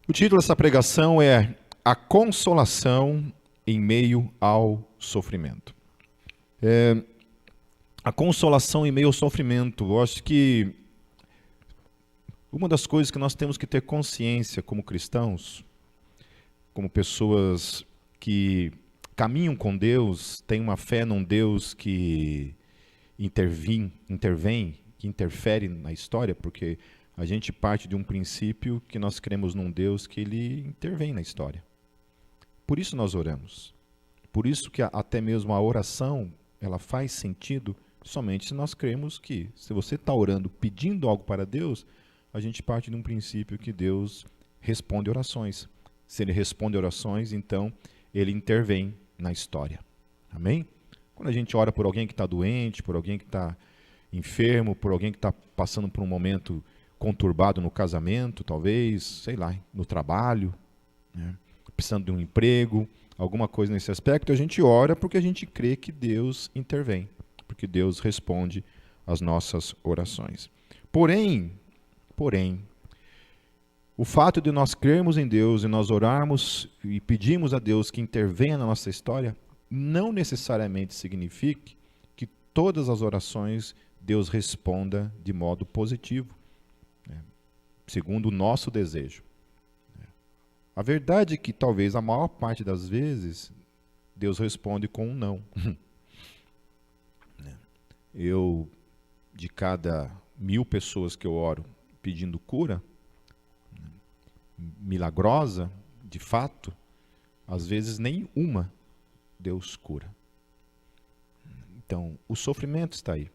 O título dessa pregação é A Consolação em Meio ao Sofrimento. A consolação em meio ao sofrimento. Eu acho que uma das coisas que nós temos que ter consciência como cristãos, como pessoas que caminham com Deus, têm uma fé num Deus que intervém, que interfere na história, porque a gente parte de um princípio que nós cremos num Deus que ele intervém na história. Por isso nós oramos. Por isso que até mesmo a oração, ela faz sentido somente se nós cremos que, se você está orando pedindo algo para Deus, a gente parte de um princípio que Deus responde orações. Se ele responde orações, então ele intervém na história. Amém? Quando a gente ora por alguém que está doente, por alguém que está enfermo, por alguém que está passando por um momento conturbado no casamento, talvez, sei lá, no trabalho, né, precisando de um emprego, alguma coisa nesse aspecto, a gente ora porque a gente crê que Deus intervém, porque Deus responde às nossas orações. Porém, o fato de nós crermos em Deus e nós orarmos e pedimos a Deus que intervenha na nossa história, não necessariamente significa que todas as orações Deus responda de modo positivo, né, segundo o nosso desejo. A verdade é que talvez a maior parte das vezes Deus responde com um não. De cada 1000 pessoas que eu oro pedindo cura, milagrosa, de fato, às vezes nem uma Deus cura. Então, o sofrimento está aí.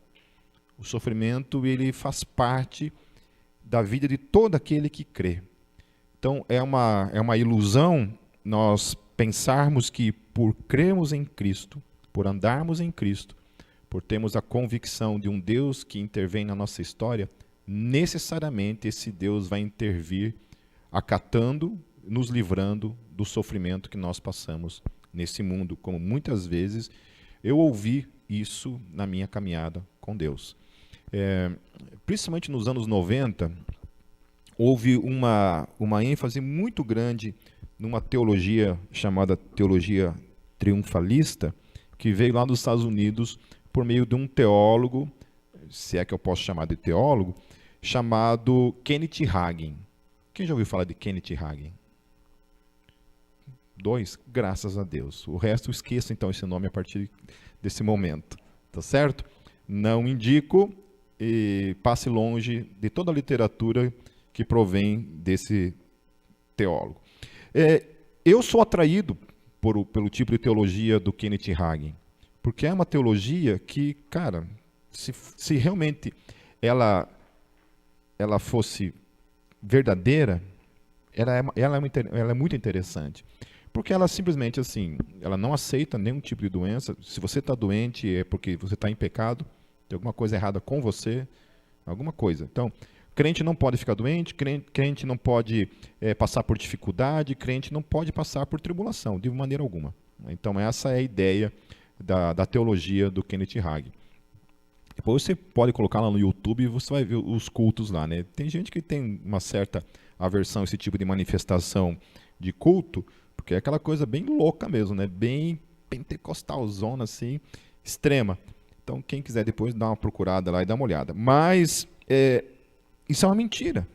O sofrimento, ele faz parte da vida de todo aquele que crê. Então, é uma ilusão nós pensarmos que por crermos em Cristo, por andarmos em Cristo, por termos a convicção de um Deus que intervém na nossa história, necessariamente esse Deus vai intervir acatando, nos livrando do sofrimento que nós passamos nesse mundo, como muitas vezes eu ouvi isso na minha caminhada com Deus. Principalmente nos anos 90, houve uma ênfase muito grande numa teologia chamada teologia triunfalista, que veio lá dos Estados Unidos por meio de um teólogo, se é que eu posso chamar de teólogo, chamado Kenneth Hagin. Quem já ouviu falar de Kenneth Hagin? 2? Graças a Deus. O resto, esqueça então esse nome a partir desse momento. Tá certo? Não indico e passe longe de toda a literatura que provém desse teólogo. Eu sou atraído pelo tipo de teologia do Kenneth Hagin, porque é uma teologia que, cara, se realmente ela fosse verdadeira, ela é muito interessante. Porque ela simplesmente, assim, ela não aceita nenhum tipo de doença. Se você está doente, é porque você está em pecado, tem alguma coisa errada com você, alguma coisa. Então, crente não pode ficar doente, crente não pode passar por dificuldade, crente não pode passar por tribulação, de maneira alguma. Então, essa é a ideia da teologia do Kenneth Hagin. Depois você pode colocar lá no YouTube e você vai ver os cultos lá, né? Tem gente que tem uma certa aversão a esse tipo de manifestação de culto, porque é aquela coisa bem louca mesmo, né? Bem pentecostalzona, assim, extrema. Então, quem quiser depois dar uma procurada lá e dar uma olhada. Mas isso é uma mentira.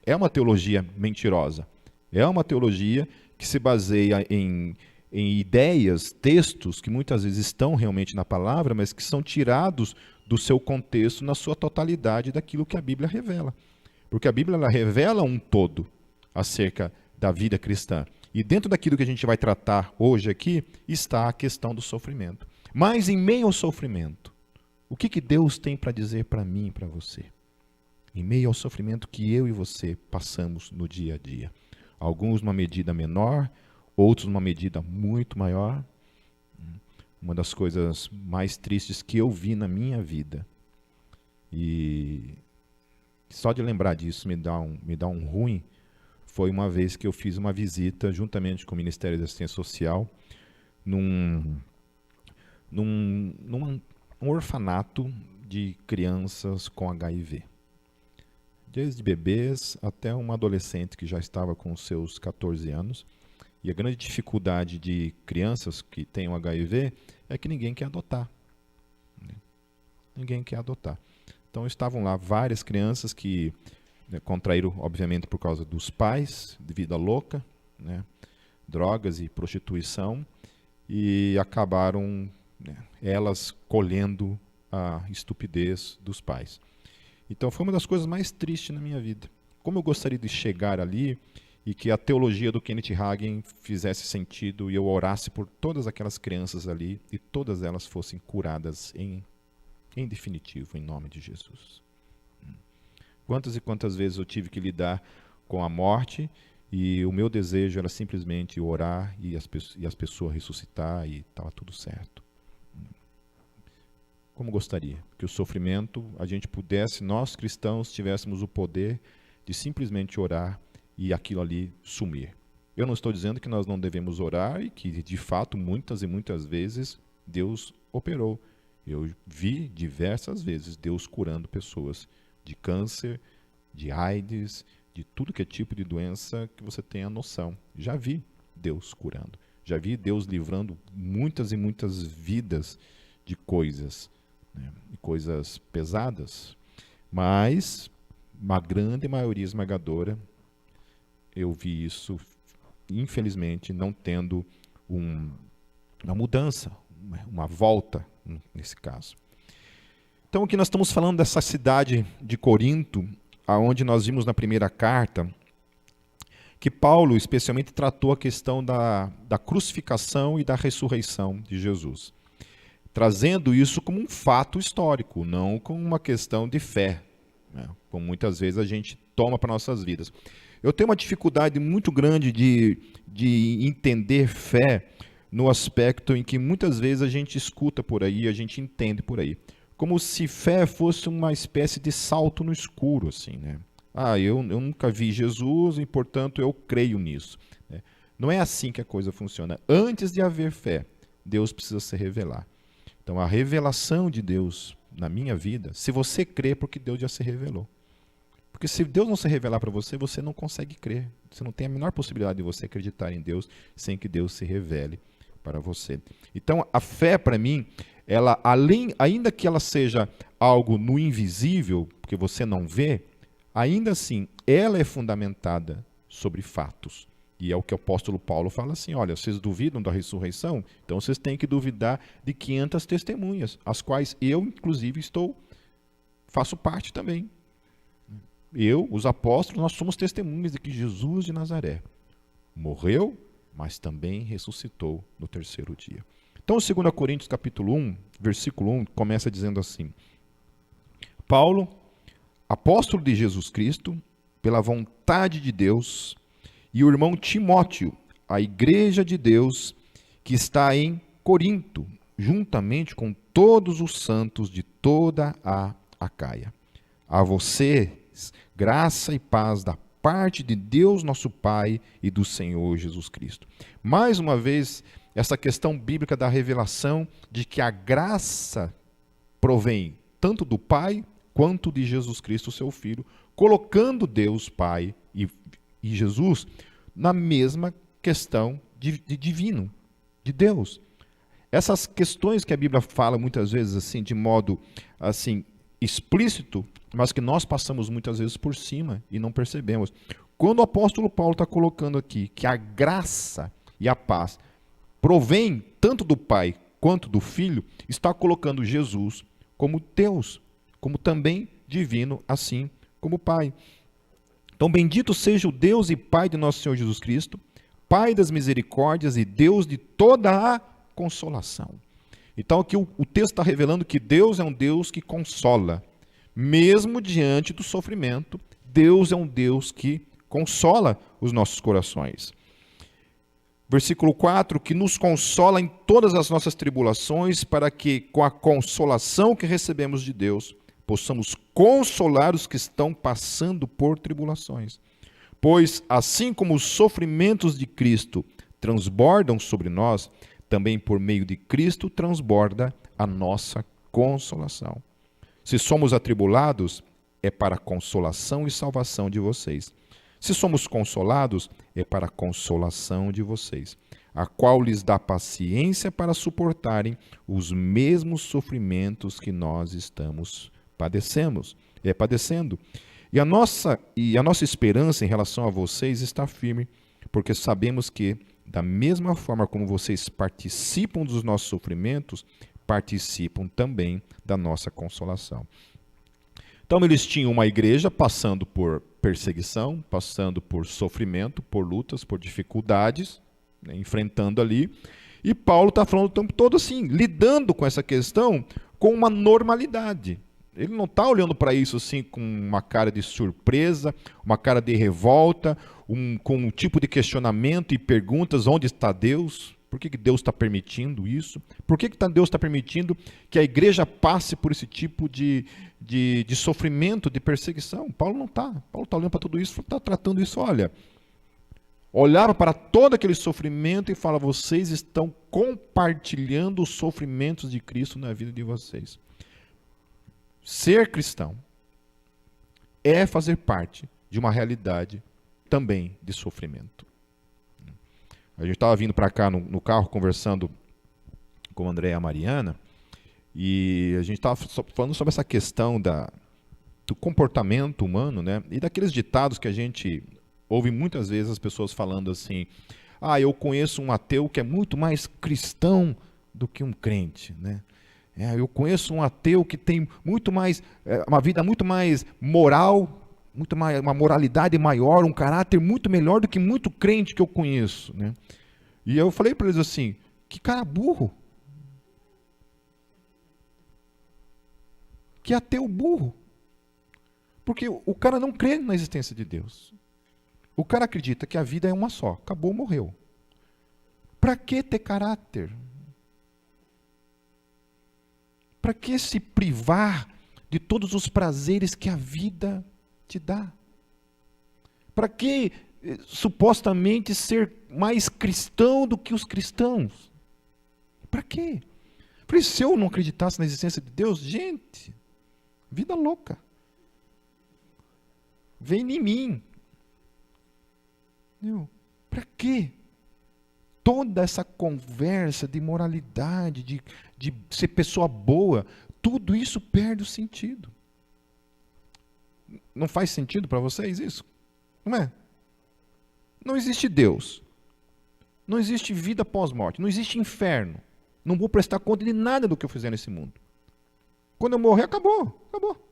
É uma teologia mentirosa. É uma teologia que se baseia em ideias, textos que muitas vezes estão realmente na palavra, mas que são tirados do seu contexto na sua totalidade daquilo que a Bíblia revela. Porque a Bíblia ela revela um todo acerca da vida cristã. E dentro daquilo que a gente vai tratar hoje aqui, está a questão do sofrimento. Mas em meio ao sofrimento, o que Deus tem para dizer para mim e para você? Em meio ao sofrimento que eu e você passamos no dia a dia. Alguns numa medida menor, outros numa medida muito maior. Uma das coisas mais tristes que eu vi na minha vida. E só de lembrar disso me dá um ruim. Foi uma vez que eu fiz uma visita, juntamente com o Ministério da Assistência Social, num orfanato de crianças com HIV. desde bebês até uma adolescente que já estava com seus 14 anos. E a grande dificuldade de crianças que têm o HIV é que ninguém quer adotar. Ninguém quer adotar. Então estavam lá várias crianças que contraíram, obviamente, por causa dos pais, de vida louca, né, drogas e prostituição, e acabaram elas colhendo a estupidez dos pais. Então foi uma das coisas mais tristes na minha vida. Como eu gostaria de chegar ali e que a teologia do Kenneth Hagin fizesse sentido e eu orasse por todas aquelas crianças ali e todas elas fossem curadas em definitivo, em nome de Jesus. Quantas e quantas vezes eu tive que lidar com a morte e o meu desejo era simplesmente orar e as pessoas ressuscitar e estava tudo certo. Como gostaria que o sofrimento, a gente pudesse, nós cristãos, tivéssemos o poder de simplesmente orar e aquilo ali sumir. Eu não estou dizendo que nós não devemos orar e que, de fato, muitas e muitas vezes Deus operou. Eu vi diversas vezes Deus curando pessoas de câncer, de AIDS, de tudo que é tipo de doença que você tenha noção. Já vi Deus curando. Já vi Deus livrando muitas e muitas vidas de coisas, né, coisas pesadas. Mas, uma grande maioria esmagadora, eu vi isso, infelizmente, não tendo uma mudança, uma volta, nesse caso. Então, aqui nós estamos falando dessa cidade de Corinto, aonde nós vimos na primeira carta, que Paulo especialmente tratou a questão da crucificação e da ressurreição de Jesus, trazendo isso como um fato histórico, não como uma questão de fé, né, como muitas vezes a gente toma para nossas vidas. Eu tenho uma dificuldade muito grande de entender fé no aspecto em que muitas vezes a gente escuta por aí, a gente entende por aí, como se fé fosse uma espécie de salto no escuro, assim, né? Eu nunca vi Jesus e, portanto, eu creio nisso. Não é assim que a coisa funciona. Antes de haver fé, Deus precisa se revelar. Então, a revelação de Deus na minha vida, se você crê, porque Deus já se revelou. Porque se Deus não se revelar para você, você não consegue crer. Você não tem a menor possibilidade de você acreditar em Deus sem que Deus se revele para você. Então, a fé, para mim, ela, ainda que ela seja algo no invisível, que você não vê, ainda assim, ela é fundamentada sobre fatos. E é o que o apóstolo Paulo fala assim, olha, vocês duvidam da ressurreição? Então vocês têm que duvidar de 500 testemunhas, as quais eu, inclusive, faço parte também. Eu, os apóstolos, nós somos testemunhas de que Jesus de Nazaré morreu, mas também ressuscitou no terceiro dia. Então, 2 Coríntios capítulo 1, versículo 1, começa dizendo assim: Paulo, apóstolo de Jesus Cristo, pela vontade de Deus, e o irmão Timóteo, a igreja de Deus que está em Corinto, juntamente com todos os santos de toda a Acaia. A vocês, graça e paz da parte de Deus nosso Pai e do Senhor Jesus Cristo. Mais uma vez, essa questão bíblica da revelação de que a graça provém tanto do Pai quanto de Jesus Cristo, seu Filho, colocando Deus Pai e Jesus na mesma questão de divino, de Deus. Essas questões que a Bíblia fala muitas vezes assim, de modo assim explícito, mas que nós passamos muitas vezes por cima e não percebemos. Quando o apóstolo Paulo está colocando aqui que a graça e a paz provém tanto do Pai quanto do Filho, está colocando Jesus como Deus, como também divino, assim como Pai. Então, bendito seja o Deus e Pai de nosso Senhor Jesus Cristo, Pai das misericórdias e Deus de toda a consolação. Então, aqui o texto está revelando que Deus é um Deus que consola. Mesmo diante do sofrimento, Deus é um Deus que consola os nossos corações. Versículo 4, que nos consola em todas as nossas tribulações, para que, com a consolação que recebemos de Deus, possamos consolar os que estão passando por tribulações. Pois, assim como os sofrimentos de Cristo transbordam sobre nós, também por meio de Cristo transborda a nossa consolação. Se somos atribulados, é para a consolação e salvação de vocês. Se somos consolados, é para a consolação de vocês, a qual lhes dá paciência para suportarem os mesmos sofrimentos que nós estamos padecendo. E a nossa esperança em relação a vocês está firme, porque sabemos que, da mesma forma como vocês participam dos nossos sofrimentos, participam também da nossa consolação. Então eles tinham uma igreja passando por perseguição, passando por sofrimento, por lutas, por dificuldades, né, enfrentando ali. E Paulo está falando o tempo todo assim, lidando com essa questão com uma normalidade. Ele não está olhando para isso assim com uma cara de surpresa, uma cara de revolta, com um tipo de questionamento e perguntas: onde está Deus? Por que Deus está permitindo isso? Por que Deus está permitindo que a igreja passe por esse tipo de sofrimento, de perseguição? Paulo não está. Paulo está olhando para tudo isso, está tratando isso, olhava para todo aquele sofrimento e fala: vocês estão compartilhando os sofrimentos de Cristo na vida de vocês. Ser cristão é fazer parte de uma realidade também de sofrimento. A gente estava vindo para cá no carro conversando com o André e a Mariana, e a gente estava falando sobre essa questão do comportamento humano, né? E daqueles ditados que a gente ouve muitas vezes as pessoas falando assim: eu conheço um ateu que é muito mais cristão do que um crente, né? Eu conheço um ateu que tem muito mais, uma vida muito mais moral, uma moralidade maior, um caráter muito melhor do que muito crente que eu conheço, né? E eu falei para eles assim: que cara burro, que ateu burro, porque o cara não crê na existência de Deus. O cara acredita que a vida é uma só, acabou, morreu. Para que ter caráter? Para que se privar de todos os prazeres que a vida te dá? Para que supostamente ser mais cristão do que os cristãos? Para quê? Porque se eu não acreditasse na existência de Deus, gente, vida louca. Vem em mim. Para quê? Toda essa conversa de moralidade, de ser pessoa boa, tudo isso perde o sentido. Não faz sentido para vocês isso? Não é? Não existe Deus. Não existe vida pós-morte. Não existe inferno. Não vou prestar conta de nada do que eu fizer nesse mundo. Quando eu morrer, acabou. Acabou.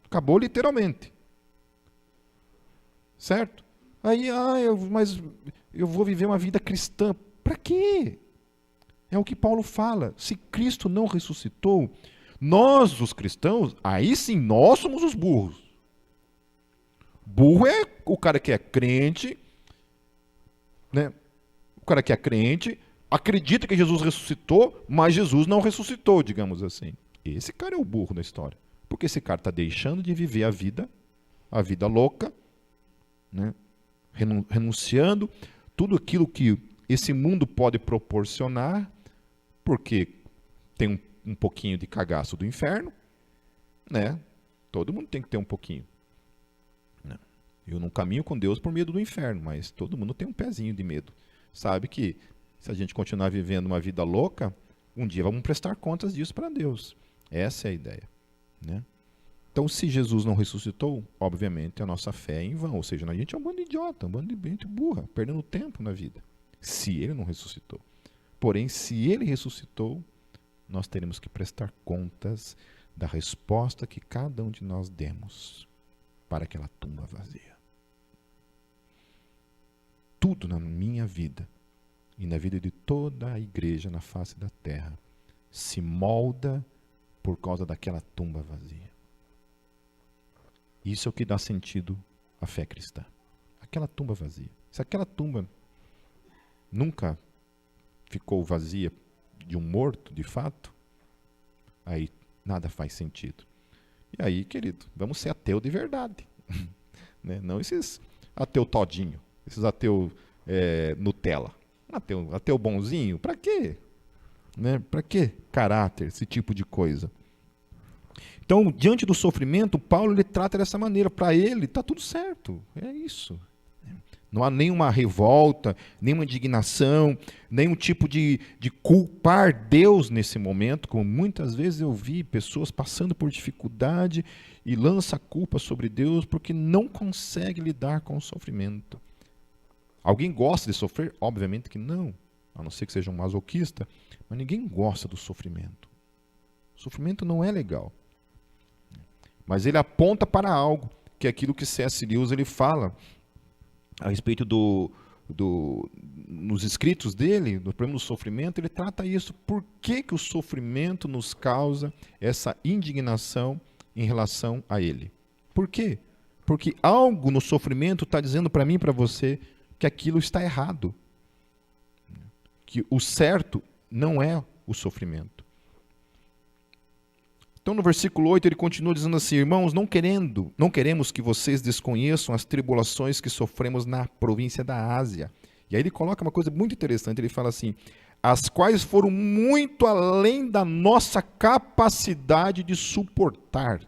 Acabou literalmente. Certo? Aí, mas eu vou viver uma vida cristã. Para quê? É o que Paulo fala. Se Cristo não ressuscitou, nós, os cristãos, aí sim, nós somos os burros. Burro é o cara que é crente, né? O cara que é crente, acredita que Jesus ressuscitou, mas Jesus não ressuscitou, digamos assim. Esse cara é o burro da história. Porque esse cara está deixando de viver a vida louca, né? Renunciando tudo aquilo que esse mundo pode proporcionar, porque tem um pouquinho de cagaço do inferno, né? Todo mundo tem que ter um pouquinho. Eu não caminho com Deus por medo do inferno, mas todo mundo tem um pezinho de medo. Sabe que se a gente continuar vivendo uma vida louca, um dia vamos prestar contas disso para Deus. Essa é a ideia, né? Então, se Jesus não ressuscitou, obviamente a nossa fé é em vão. Ou seja, a gente é um bando de idiota, um bando de gente burra, perdendo tempo na vida. Se ele não ressuscitou. Porém, se ele ressuscitou, nós teremos que prestar contas da resposta que cada um de nós demos para aquela tumba vazia. Tudo na minha vida e na vida de toda a igreja na face da terra se molda por causa daquela tumba vazia. Isso é o que dá sentido à fé cristã. Aquela tumba vazia. Se aquela tumba nunca ficou vazia de um morto, de fato, aí nada faz sentido. E aí, querido, vamos ser ateu de verdade. Né? Não esses ateu todinho, esses ateu Nutella. Ateu bonzinho, para quê? Né? Para que caráter, esse tipo de coisa? Então, diante do sofrimento, Paulo ele trata dessa maneira. Para ele, está tudo certo. É isso. Não há nenhuma revolta, nenhuma indignação, nenhum tipo de culpar Deus nesse momento, como muitas vezes eu vi pessoas passando por dificuldade e lança a culpa sobre Deus porque não consegue lidar com o sofrimento. Alguém gosta de sofrer? Obviamente que não, a não ser que seja um masoquista, mas ninguém gosta do sofrimento. O sofrimento não é legal. Mas ele aponta para algo, que é aquilo que C.S. Lewis ele fala a respeito nos escritos dele, do problema do sofrimento, ele trata isso. Por que o sofrimento nos causa essa indignação em relação a ele? Por quê? Porque algo no sofrimento está dizendo para mim e para você que aquilo está errado. Que o certo não é o sofrimento. Então, no versículo 8, ele continua dizendo assim: irmãos, não queremos que vocês desconheçam as tribulações que sofremos na província da Ásia. E aí ele coloca uma coisa muito interessante, ele fala assim: as quais foram muito além da nossa capacidade de suportar.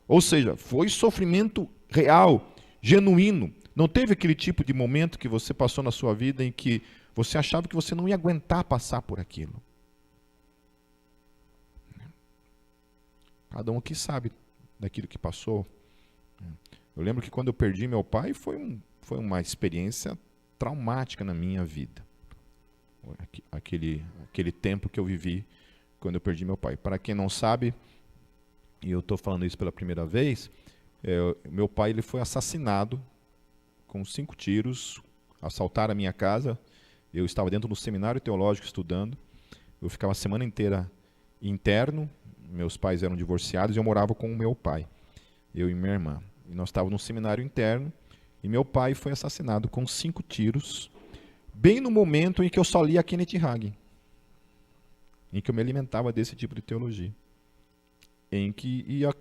Ou seja, foi sofrimento real, genuíno. Não teve aquele tipo de momento que você passou na sua vida em que você achava que você não ia aguentar passar por aquilo. Cada um aqui sabe daquilo que passou. Eu lembro que quando eu perdi meu pai, foi uma experiência traumática na minha vida. Aquele tempo que eu vivi quando eu perdi meu pai. Para quem não sabe, e eu estou falando isso pela primeira vez, meu pai ele foi assassinado com 5 tiros, assaltaram a minha casa. Eu estava dentro do seminário teológico estudando. Eu ficava a semana inteira interno. Meus pais eram divorciados e eu morava com o meu pai, eu e minha irmã. E nós estávamos num seminário interno e meu pai foi assassinado com 5 tiros, bem no momento em que eu só lia Kenneth Hagin, em que eu me alimentava desse tipo de teologia.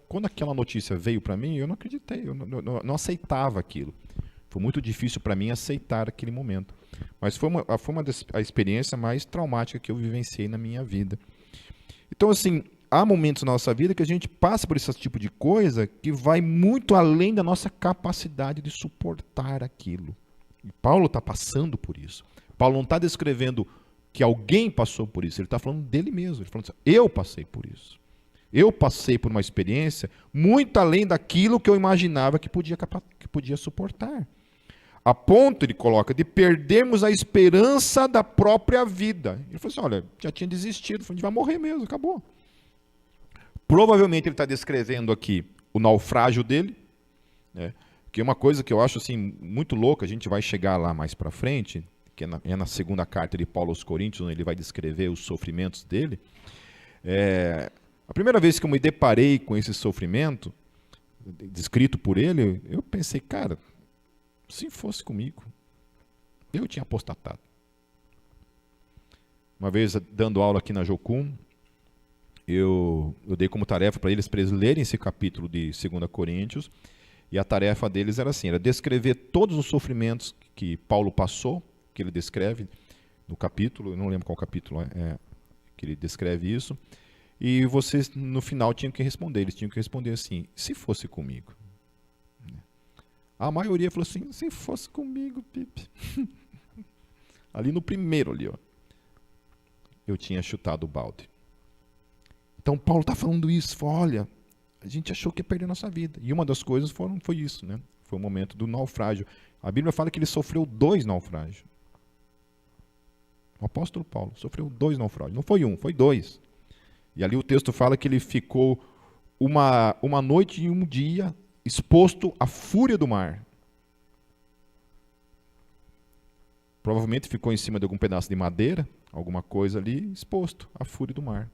Quando aquela notícia veio para mim, eu não acreditei, eu não aceitava aquilo. Foi muito difícil para mim aceitar aquele momento. Mas foi a experiência mais traumática que eu vivenciei na minha vida. Então, assim, há momentos na nossa vida que a gente passa por esse tipo de coisa que vai muito além da nossa capacidade de suportar aquilo. E Paulo está passando por isso. Paulo não está descrevendo que alguém passou por isso, ele está falando dele mesmo. Ele está falando assim: eu passei por isso. Eu passei por uma experiência muito além daquilo que eu imaginava que podia suportar. A ponto, ele coloca, de perdermos a esperança da própria vida. Ele falou assim: olha, já tinha desistido, a gente vai morrer mesmo, acabou. Provavelmente ele está descrevendo aqui o naufrágio dele, né, que é uma coisa que eu acho assim, muito louca, a gente vai chegar lá mais para frente, que é na segunda carta de Paulo aos Coríntios, onde ele vai descrever os sofrimentos dele. A primeira vez que eu me deparei com esse sofrimento, descrito por ele, eu pensei, cara, se fosse comigo, eu tinha apostatado. Uma vez, dando aula aqui na Jocum, eu dei como tarefa para eles lerem esse capítulo de 2 Coríntios, e a tarefa deles era assim, era descrever todos os sofrimentos que Paulo passou, que ele descreve no capítulo, eu não lembro qual capítulo que ele descreve isso, e vocês no final tinham que responder, eles tinham que responder assim: se fosse comigo. A maioria falou assim: se fosse comigo, Pipe. Ali no primeiro, eu tinha chutado o balde. Então Paulo está falando isso, olha, a gente achou que ia perder a nossa vida. E uma das coisas foi isso, né? Foi o momento do naufrágio. A Bíblia fala que ele sofreu 2 naufrágios. O apóstolo Paulo sofreu 2 naufrágios. Não foi 1, foi 2. E ali o texto fala que ele ficou uma noite e um dia exposto à fúria do mar. Provavelmente ficou em cima de algum pedaço de madeira, alguma coisa ali, exposto à fúria do mar.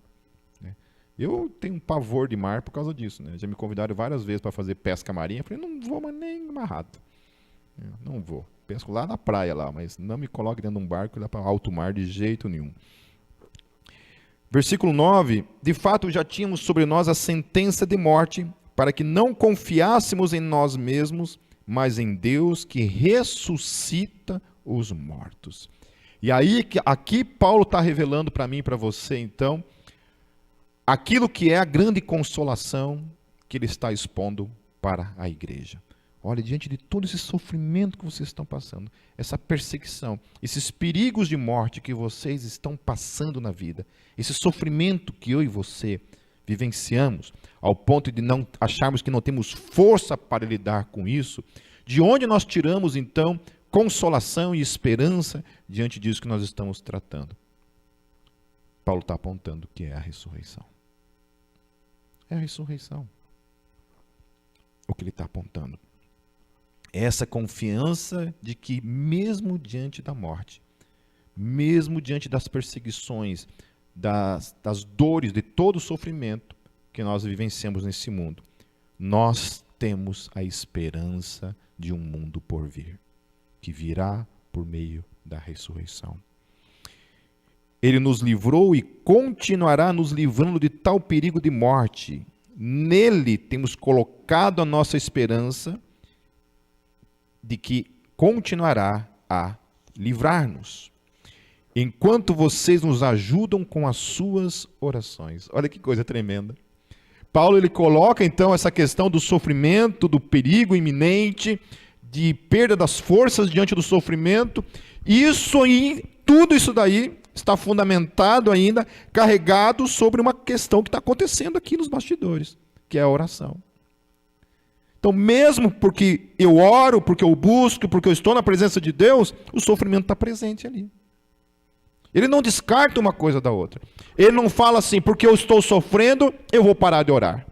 Eu tenho um pavor de mar por causa disso, né? Já me convidaram várias vezes para fazer pesca marinha. Eu falei: não vou, mas nem amarrado. Não vou. Pesco lá na praia, mas não me coloque dentro de um barco e lá para alto mar de jeito nenhum. Versículo 9: de fato já tínhamos sobre nós a sentença de morte, para que não confiássemos em nós mesmos, mas em Deus que ressuscita os mortos. E aí, aqui Paulo está revelando para mim e para você, então, aquilo que é a grande consolação que ele está expondo para a igreja. Olha, diante de todo esse sofrimento que vocês estão passando, essa perseguição, esses perigos de morte que vocês estão passando na vida, esse sofrimento que eu e você vivenciamos, ao ponto de não acharmos que não temos força para lidar com isso, de onde nós tiramos, então, consolação e esperança diante disso que nós estamos tratando? Paulo está apontando que é a ressurreição. É a ressurreição. O que ele está apontando. Essa confiança de que mesmo diante da morte, mesmo diante das perseguições, das dores, de todo o sofrimento que nós vivenciamos nesse mundo, nós temos a esperança de um mundo por vir, que virá por meio da ressurreição. Ele nos livrou e continuará nos livrando de tal perigo de morte. Nele temos colocado a nossa esperança de que continuará a livrar-nos, enquanto vocês nos ajudam com as suas orações. Olha que coisa tremenda. Paulo ele coloca então essa questão do sofrimento, do perigo iminente, de perda das forças diante do sofrimento. Isso aí, tudo isso daí está fundamentado ainda, carregado sobre uma questão que está acontecendo aqui nos bastidores, que é a oração. Então, mesmo porque eu oro, porque eu busco, porque eu estou na presença de Deus, o sofrimento está presente ali. Ele não descarta uma coisa da outra. Ele não fala assim, porque eu estou sofrendo, eu vou parar de orar.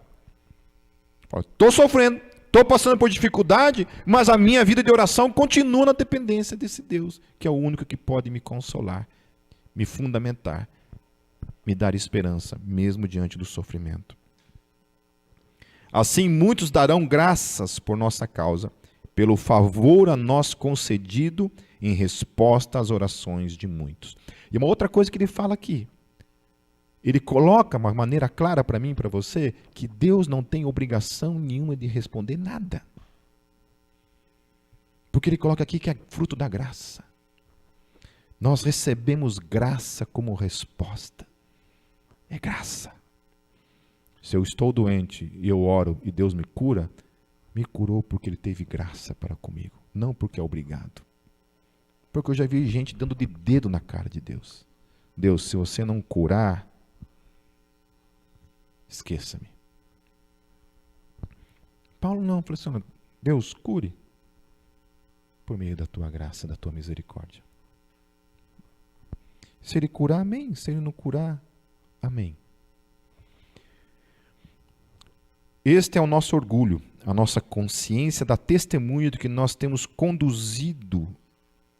Estou sofrendo, estou passando por dificuldade, mas a minha vida de oração continua na dependência desse Deus, que é o único que pode me consolar, me fundamentar, me dar esperança, mesmo diante do sofrimento. Assim, muitos darão graças por nossa causa, pelo favor a nós concedido em resposta às orações de muitos. E uma outra coisa que ele fala aqui, ele coloca uma maneira clara para mim e para você, que Deus não tem obrigação nenhuma de responder nada. Porque ele coloca aqui que é fruto da graça. Nós recebemos graça como resposta. É graça. Se eu estou doente e eu oro e Deus me cura, me curou porque Ele teve graça para comigo, não porque é obrigado. Porque eu já vi gente dando de dedo na cara de Deus. Deus, se você não curar, esqueça-me. Paulo não, falou assim, Deus, cure por meio da tua graça, da tua misericórdia. Se Ele curar, amém. Se Ele não curar, amém. Este é o nosso orgulho, a nossa consciência da testemunha de que nós temos conduzido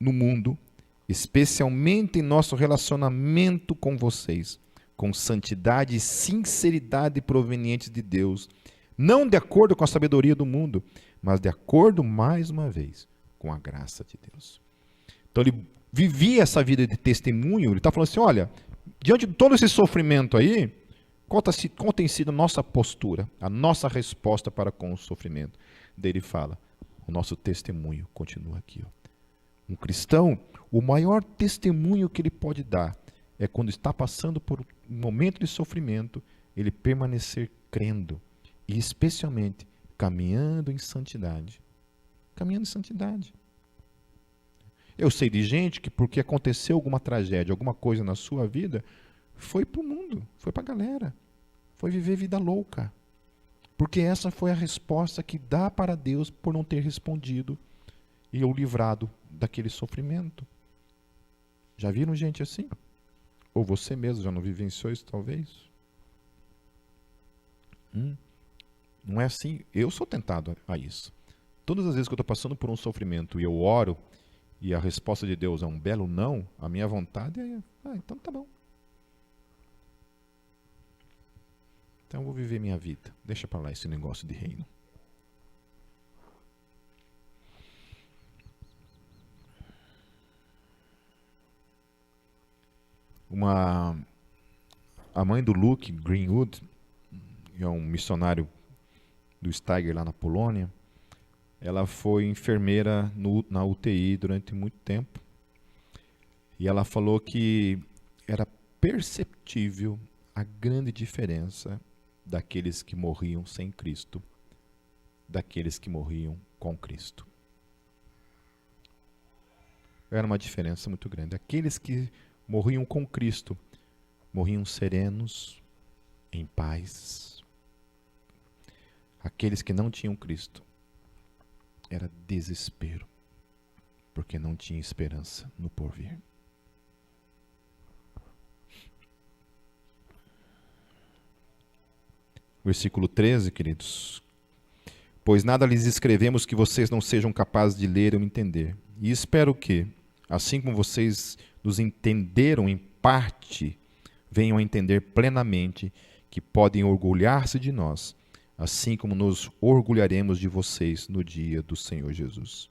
no mundo, especialmente em nosso relacionamento com vocês, com santidade e sinceridade provenientes de Deus, não de acordo com a sabedoria do mundo, mas de acordo, mais uma vez, com a graça de Deus. Então ele vivia essa vida de testemunho, ele está falando assim, olha, diante de todo esse sofrimento aí, qual tem sido a nossa postura, a nossa resposta para com o sofrimento? Daí ele fala, o nosso testemunho continua aqui. Ó. Um cristão, o maior testemunho que ele pode dar é quando está passando por um momento de sofrimento, ele permanecer crendo e especialmente caminhando em santidade. Caminhando em santidade. Eu sei de gente que porque aconteceu alguma tragédia, alguma coisa na sua vida, foi para o mundo, foi para a galera, foi viver vida louca. Porque essa foi a resposta que dá para Deus por não ter respondido e o livrado daquele sofrimento. Já viram gente assim? Ou você mesmo já não vivenciou isso talvez? Não é assim? Eu sou tentado a isso. Todas as vezes que eu estou passando por um sofrimento e eu oro e a resposta de Deus é um belo não, a minha vontade é, então tá bom. Então eu vou viver minha vida. Deixa para lá esse negócio de reino. A mãe do Luke Greenwood, que é um missionário do Steiger lá na Polônia, ela foi enfermeira na UTI durante muito tempo. E ela falou que era perceptível a grande diferença daqueles que morriam sem Cristo, daqueles que morriam com Cristo. Era uma diferença muito grande. Aqueles que morriam com Cristo, morriam serenos, em paz. Aqueles que não tinham Cristo, era desespero, porque não tinha esperança no porvir. Versículo 13, queridos. Pois nada lhes escrevemos que vocês não sejam capazes de ler ou entender. E espero que, assim como vocês nos entenderam em parte, venham a entender plenamente que podem orgulhar-se de nós, assim como nos orgulharemos de vocês no dia do Senhor Jesus.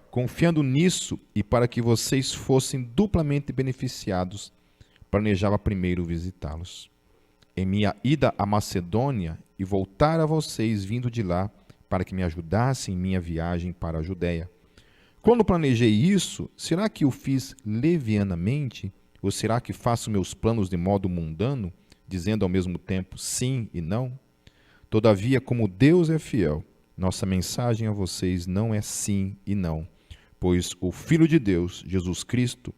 Confiando nisso e para que vocês fossem duplamente beneficiados, planejava primeiro visitá-los. Em minha ida à Macedônia e voltar a vocês vindo de lá, para que me ajudassem em minha viagem para a Judéia. Quando planejei isso, será que o fiz levianamente? Ou será que faço meus planos de modo mundano, dizendo ao mesmo tempo sim e não? Todavia, como Deus é fiel, nossa mensagem a vocês não é sim e não, pois o Filho de Deus, Jesus Cristo,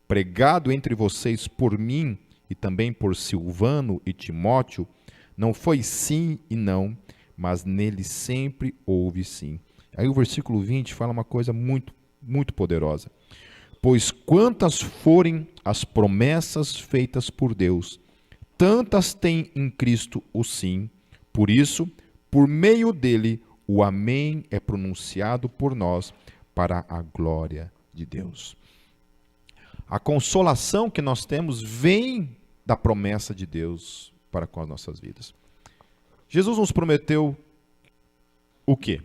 pregado entre vocês por mim e também por Silvano e Timóteo, não foi sim e não, mas nele sempre houve sim. Aí o versículo 20 fala uma coisa muito, muito poderosa. Pois quantas forem as promessas feitas por Deus, tantas tem em Cristo o sim. Por isso, por meio dele, o amém é pronunciado por nós para a glória de Deus. A consolação que nós temos vem da promessa de Deus para com as nossas vidas. Jesus nos prometeu o quê?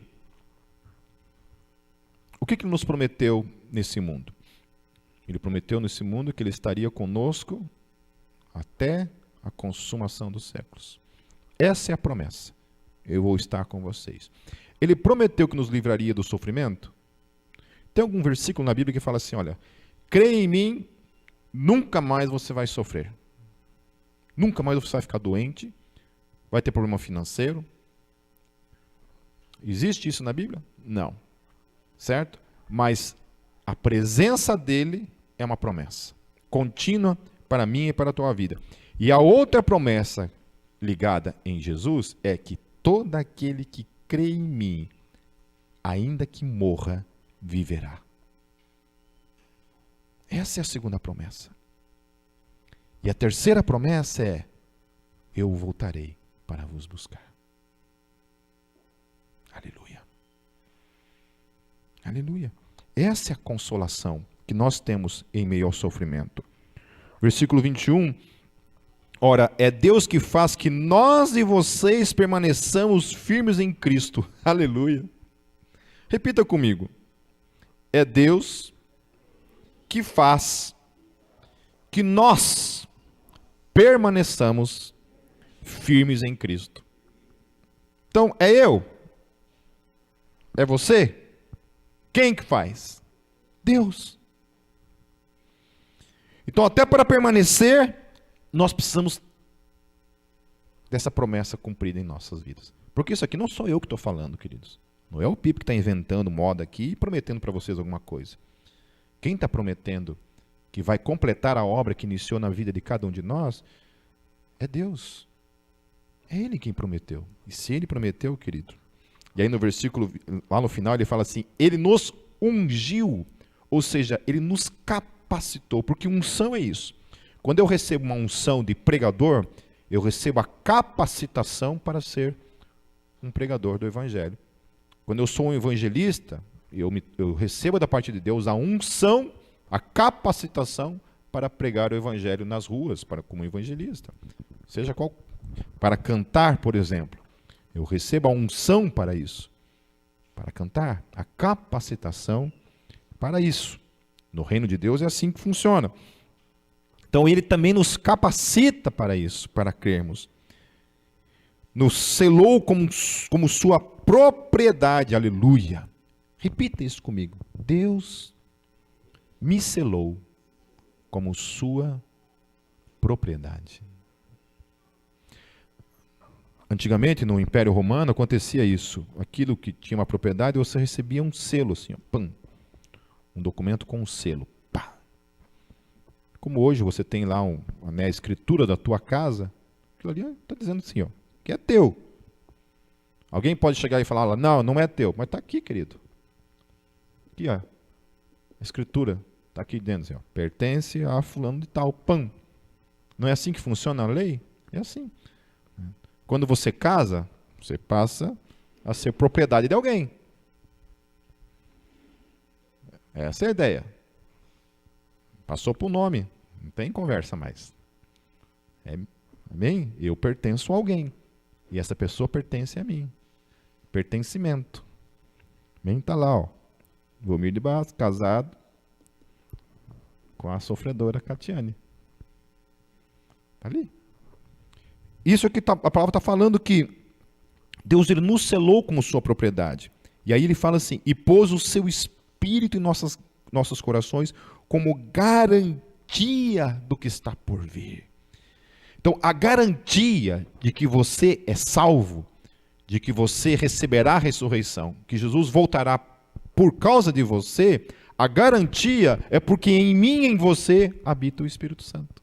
O que ele nos prometeu nesse mundo? Ele prometeu nesse mundo que ele estaria conosco até a consumação dos séculos. Essa é a promessa. Eu vou estar com vocês. Ele prometeu que nos livraria do sofrimento? Tem algum versículo na Bíblia que fala assim, olha, creia em mim, nunca mais você vai sofrer. Nunca mais você vai ficar doente, vai ter problema financeiro. Existe isso na Bíblia? Não. Certo? Mas a presença dele é uma promessa contínua para mim e para a tua vida. E a outra promessa ligada em Jesus é que todo aquele que crê em mim, ainda que morra, viverá. Essa é a segunda promessa. E a terceira promessa é: eu voltarei para vos buscar. Aleluia. Aleluia. Essa é a consolação que nós temos em meio ao sofrimento. Versículo 21. Ora, é Deus que faz que nós e vocês permaneçamos firmes em Cristo. Aleluia. Repita comigo. É Deus que faz que nós permaneçamos firmes em Cristo. Então, é eu? É você? Quem que faz? Deus. Então, até para permanecer, nós precisamos dessa promessa cumprida em nossas vidas. Porque isso aqui não sou eu que estou falando, queridos. Não é o Pipe que está inventando moda aqui e prometendo para vocês alguma coisa. Quem está prometendo que vai completar a obra que iniciou na vida de cada um de nós é Deus. É Ele quem prometeu. E se Ele prometeu, querido, e aí no versículo, lá no final, ele fala assim, Ele nos ungiu, ou seja, Ele nos capacitou, porque unção é isso. Quando eu recebo uma unção de pregador, eu recebo a capacitação para ser um pregador do Evangelho. Quando eu sou um evangelista, eu recebo da parte de Deus a unção, a capacitação para pregar o Evangelho nas ruas, como evangelista. Seja qual, para cantar, por exemplo. Eu recebo a unção para isso, para cantar, a capacitação para isso. No reino de Deus é assim que funciona. Então Ele também nos capacita para isso, para crermos. Nos selou como sua propriedade, aleluia. Repita isso comigo. Deus me selou como sua propriedade. Antigamente, no Império Romano, acontecia isso. Aquilo que tinha uma propriedade, você recebia um selo, assim, ó, pam, um documento com um selo. Pá. Como hoje você tem lá a escritura da tua casa, aquilo ali está dizendo assim, ó, que é teu. Alguém pode chegar e falar, não, não é teu, mas está aqui, querido. Aqui, ó, a escritura está aqui dentro, assim, ó, pertence a fulano de tal, pam. Não é assim que funciona a lei? É assim. Quando você casa, você passa a ser propriedade de alguém. Essa é a ideia. Passou por nome, não tem conversa mais. Amém? Eu pertenço a alguém. E essa pessoa pertence a mim. Pertencimento. Amém? Está lá, ó. Vomir de Barros, casado com a sofredora Catiane. Está ali. Isso é que a palavra está falando, que Deus ele nos selou como sua propriedade. E aí ele fala assim, e pôs o seu espírito em nossos corações como garantia do que está por vir. Então, a garantia de que você é salvo, de que você receberá a ressurreição, que Jesus voltará por causa de você, a garantia é porque em mim e em você habita o Espírito Santo.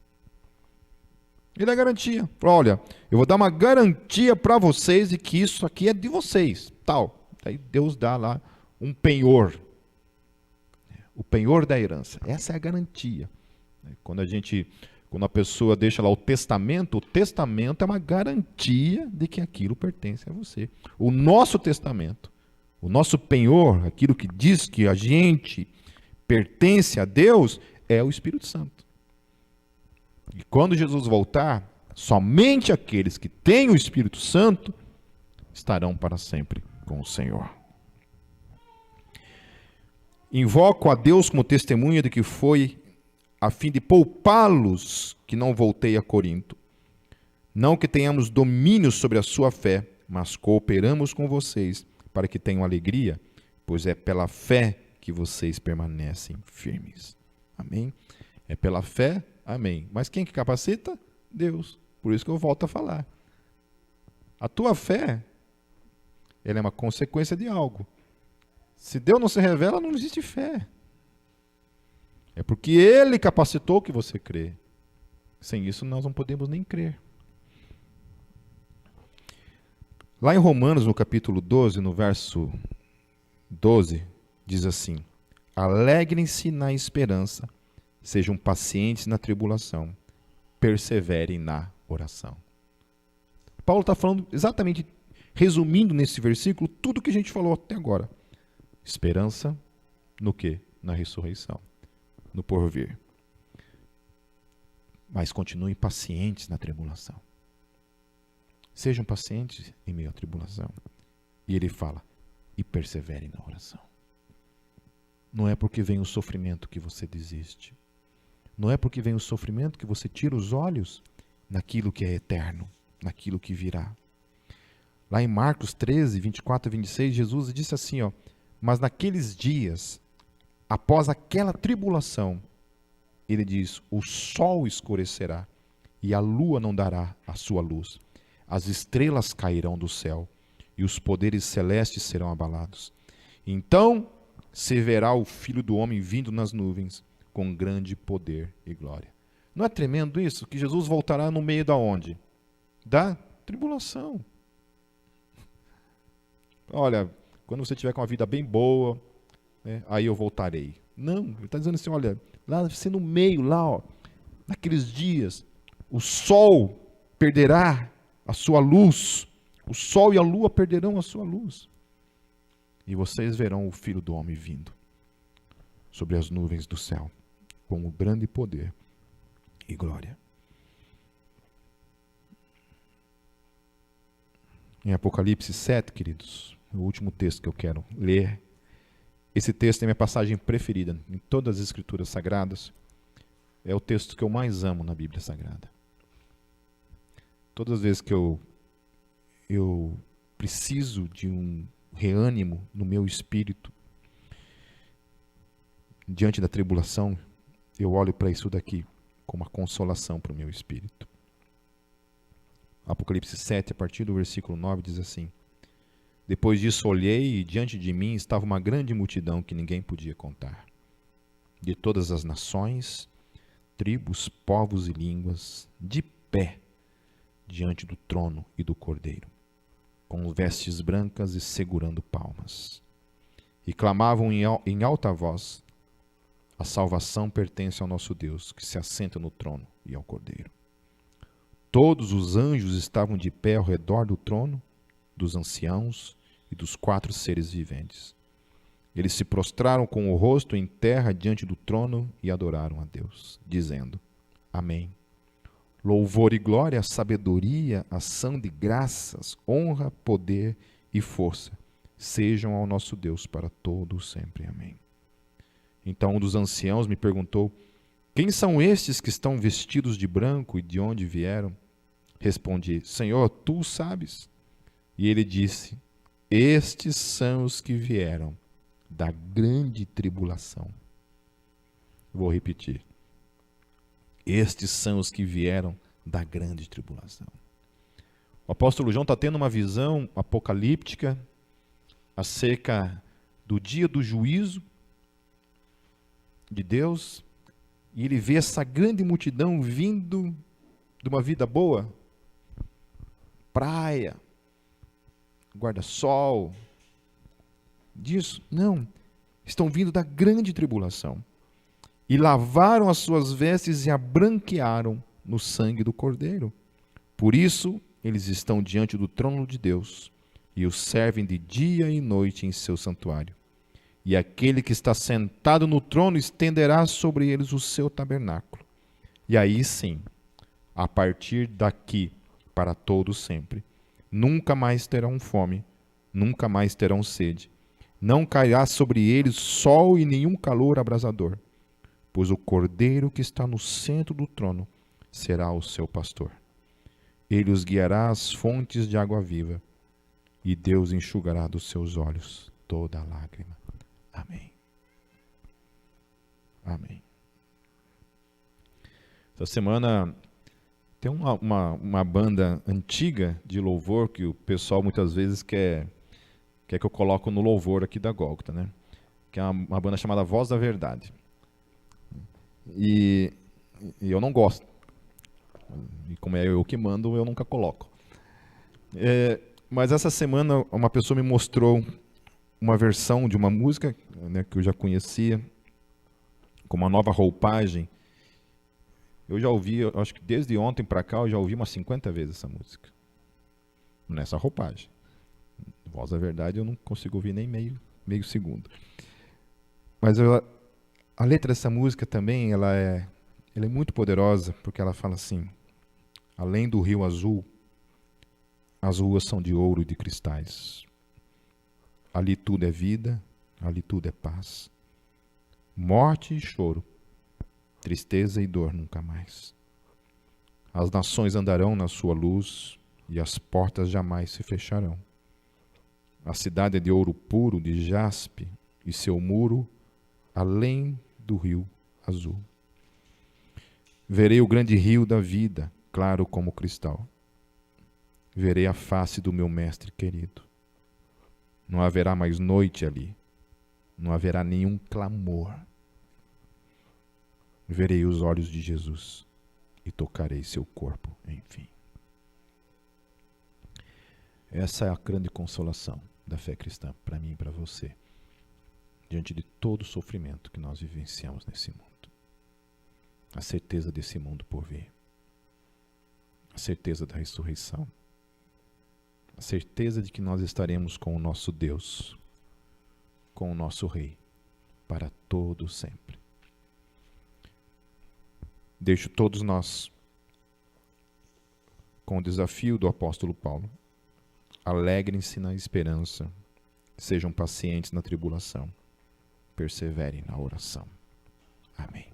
Ele é garantia. Olha, eu vou dar uma garantia para vocês de que isso aqui é de vocês. Tal. Aí Deus dá lá um penhor. O penhor da herança. Essa é a garantia. Quando a pessoa deixa lá o testamento é uma garantia de que aquilo pertence a você. O nosso testamento, o nosso penhor, aquilo que diz que a gente pertence a Deus, é o Espírito Santo. E quando Jesus voltar, somente aqueles que têm o Espírito Santo estarão para sempre com o Senhor. Invoco a Deus como testemunha de que foi a fim de poupá-los que não voltei a Corinto. Não que tenhamos domínio sobre a sua fé, mas cooperamos com vocês para que tenham alegria, pois é pela fé que vocês permanecem firmes. Amém? É pela fé. Amém. Mas quem que capacita? Deus. Por isso que eu volto a falar. A tua fé, ela é uma consequência de algo. Se Deus não se revela, não existe fé. É porque Ele capacitou que você crê. Sem isso, nós não podemos nem crer. Lá em Romanos, no capítulo 12, no verso 12, diz assim: alegrem-se na esperança, sejam pacientes na tribulação, perseverem na oração. Paulo está falando exatamente, resumindo nesse versículo, tudo que a gente falou até agora. Esperança no quê? Na ressurreição, no porvir. Mas continuem pacientes na tribulação. Sejam pacientes em meio à tribulação. E ele fala, e perseverem na oração. Não é porque vem o sofrimento que você desiste. Não é porque vem o sofrimento que você tira os olhos naquilo que é eterno, naquilo que virá. Lá em Marcos 13, 24 e 26, Jesus disse assim, ó, mas naqueles dias, após aquela tribulação, ele diz, o sol escurecerá e a lua não dará a sua luz. As estrelas cairão do céu e os poderes celestes serão abalados. Então se verá o Filho do Homem vindo nas nuvens com grande poder e glória. Não é tremendo isso? Que Jesus voltará no meio da onde? Da tribulação. Olha, quando você tiver com uma vida bem boa, né, aí eu voltarei. Não, ele está dizendo assim, olha, lá deve ser no meio, lá, ó, naqueles dias, o sol perderá a sua luz, o sol e a lua perderão a sua luz. E vocês verão o Filho do Homem vindo sobre as nuvens do céu, com o grande poder e glória. Em Apocalipse 7, queridos, o último texto que eu quero ler. Esse texto é minha passagem preferida em todas as Escrituras Sagradas. É o texto que eu mais amo na Bíblia Sagrada. Todas as vezes que eu preciso de um reânimo no meu espírito, diante da tribulação, eu olho para isso daqui como uma consolação para o meu espírito. Apocalipse 7, a partir do versículo 9, diz assim: Depois disso olhei e diante de mim estava uma grande multidão que ninguém podia contar, de todas as nações, tribos, povos e línguas, de pé diante do trono e do Cordeiro, com vestes brancas e segurando palmas. E clamavam em alta voz: a salvação pertence ao nosso Deus, que se assenta no trono e ao Cordeiro. Todos os anjos estavam de pé ao redor do trono, dos anciãos e dos 4 seres viventes. Eles se prostraram com o rosto em terra diante do trono e adoraram a Deus, dizendo: Amém. Louvor e glória, sabedoria, ação de graças, honra, poder e força sejam ao nosso Deus para todo sempre. Amém. Então um dos anciãos me perguntou: Quem são estes que estão vestidos de branco e de onde vieram? Respondi: Senhor, tu sabes. E ele disse: Estes são os que vieram da grande tribulação. Vou repetir. Estes são os que vieram da grande tribulação. O apóstolo João está tendo uma visão apocalíptica acerca do dia do juízo de Deus, e ele vê essa grande multidão vindo de uma vida boa, praia, guarda-sol, disso. Não, estão vindo da grande tribulação. E lavaram as suas vestes e a branquearam no sangue do Cordeiro. Por isso, eles estão diante do trono de Deus e o servem de dia e noite em seu santuário. E aquele que está sentado no trono estenderá sobre eles o seu tabernáculo. E aí sim, a partir daqui para todo sempre, nunca mais terão fome, nunca mais terão sede. Não cairá sobre eles sol e nenhum calor abrasador, pois o Cordeiro que está no centro do trono será o seu pastor. Ele os guiará às fontes de água viva, e Deus enxugará dos seus olhos toda a lágrima. Amém. Amém. Essa semana tem uma banda antiga de louvor que o pessoal muitas vezes quer que eu coloque no louvor aqui da Gólgota, né? Que é uma banda chamada Voz da Verdade. E eu não gosto. E como é eu que mando, eu nunca coloco. Mas essa semana uma pessoa me mostrou uma versão de uma música, né, que eu já conhecia, com uma nova roupagem. Eu já ouvi, eu acho que desde ontem para cá, eu já ouvi umas 50 vezes essa música. Nessa roupagem. Voz da Verdade eu não consigo ouvir nem meio segundo. Mas a letra dessa música também, ela é muito poderosa, porque ela fala assim: além do rio azul, as ruas são de ouro e de cristais. Ali tudo é vida, ali tudo é paz. Morte e choro, tristeza e dor nunca mais. As nações andarão na sua luz e as portas jamais se fecharão. A cidade é de ouro puro, de jaspe, e seu muro além do rio azul. Verei o grande rio da vida, claro como cristal. Verei a face do meu mestre querido. Não haverá mais noite ali. Não haverá nenhum clamor. Verei os olhos de Jesus e tocarei seu corpo, enfim. Essa é a grande consolação da fé cristã para mim e para você, diante de todo o sofrimento que nós vivenciamos nesse mundo. A certeza desse mundo por vir. A certeza da ressurreição. A certeza de que nós estaremos com o nosso Deus, com o nosso Rei, para todo sempre. Deixo todos nós com o desafio do apóstolo Paulo. Alegrem-se na esperança, sejam pacientes na tribulação, perseverem na oração. Amém.